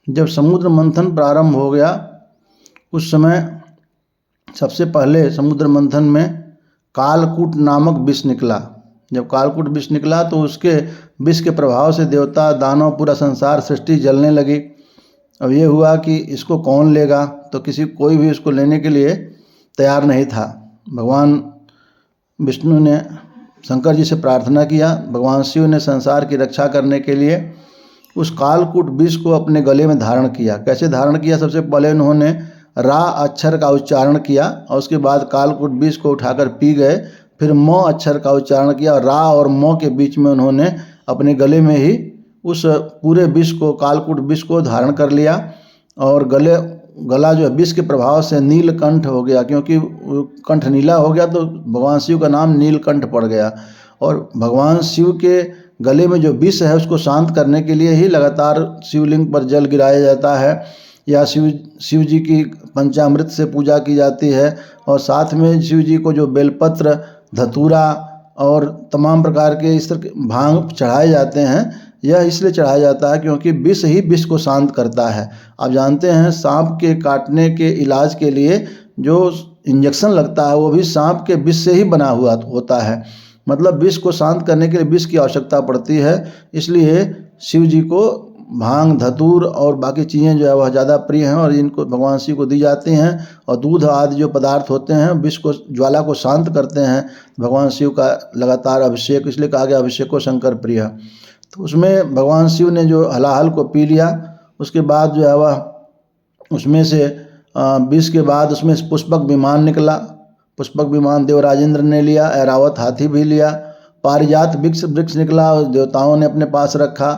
जब समुद्र मंथन प्रारंभ हो गया उस समय सबसे पहले समुद्र मंथन में कालकूट नामक विष निकला। जब कालकूट विष निकला तो उसके विष के प्रभाव से देवता दानव पूरा संसार सृष्टि जलने लगी। अब ये हुआ कि इसको कौन लेगा, तो कोई भी इसको लेने के लिए तैयार नहीं था। भगवान विष्णु ने शंकर जी से प्रार्थना किया। भगवान शिव ने संसार की रक्षा करने के लिए उस कालकूट विष को अपने गले में धारण किया। कैसे धारण किया? सबसे पहले उन्होंने रा अक्षर का उच्चारण किया और उसके बाद कालकूट विष को उठाकर पी गए। फिर म अक्षर का उच्चारण किया और रा और म के बीच में उन्होंने अपने गले में ही उस पूरे विष को, कालकूट विष को धारण कर लिया और गला जो है विष के प्रभाव से नीलकंठ हो गया। क्योंकि कंठ नीला हो गया तो भगवान शिव का नाम नीलकंठ पड़ गया। और भगवान शिव के गले में जो विष है उसको शांत करने के लिए ही लगातार शिवलिंग पर जल गिराया जाता है या शिव जी की पंचामृत से पूजा की जाती है। और साथ में शिव जी को जो बेलपत्र, धतूरा और तमाम प्रकार के इस तरह के भांग चढ़ाए जाते हैं। यह इसलिए चढ़ाया जाता है क्योंकि विष ही विष को शांत करता है। आप जानते हैं सांप के काटने के इलाज के लिए जो इंजेक्शन लगता है वो भी सांप के विष से ही बना हुआ होता है। मतलब विष को शांत करने के लिए विष की आवश्यकता पड़ती है। इसलिए शिव जी को भांग, धतूर और बाकी चीज़ें जो है वह ज़्यादा प्रिय हैं और इनको भगवान शिव को दी जाती हैं। और दूध आदि जो पदार्थ होते हैं विष को, ज्वाला को शांत करते हैं। भगवान शिव का लगातार अभिषेक, इसलिए कहा गया अभिषेक को शंकर प्रिय। तो उसमें भगवान शिव ने जो हलाहल को पी लिया, उसके बाद जो है वह उसमें से विष के बाद उसमें से पुष्पक विमान निकला। पुष्पक विमान देवराजेंद्र ने लिया, ऐरावत हाथी भी लिया। पारिजात वृक्ष निकला और देवताओं ने अपने पास रखा।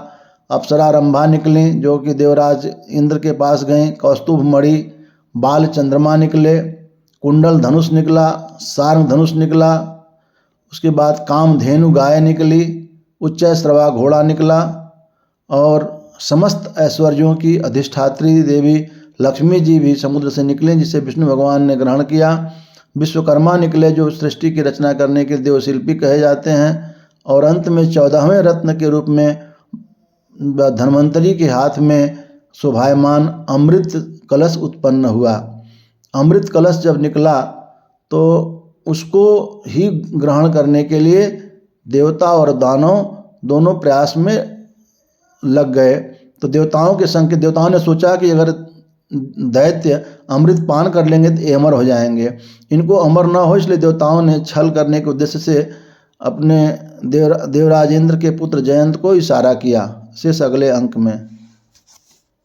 अप्सरा रंभा निकली जो कि देवराज इंद्र के पास गईं। कौस्तुभ मणि, बाल चंद्रमा निकले। कुंडल धनुष निकला, सारंग धनुष निकला। उसके बाद कामधेनु गाय निकली, उच्चैश्रवा घोड़ा निकला और समस्त ऐश्वर्यों की अधिष्ठात्री देवी लक्ष्मी जी भी समुद्र से निकले जिसे विष्णु भगवान ने ग्रहण किया। विश्वकर्मा निकले जो सृष्टि की रचना करने के देवशिल्पी कहे जाते हैं। और अंत में 14वें रत्न के रूप में धन्वंतरी के हाथ में शोभायमान अमृत कलश उत्पन्न हुआ। अमृत कलश जब निकला तो उसको ही ग्रहण करने के लिए देवता और दानव दोनों प्रयास में लग गए। तो देवताओं ने सोचा कि अगर दैत्य अमृत पान कर लेंगे तो ये अमर हो जाएंगे, इनको अमर ना हो, इसलिए देवताओं ने छल करने के उद्देश्य से अपने देवराजेंद्र के पुत्र जयंत को इशारा किया। शेष अगले अंक में।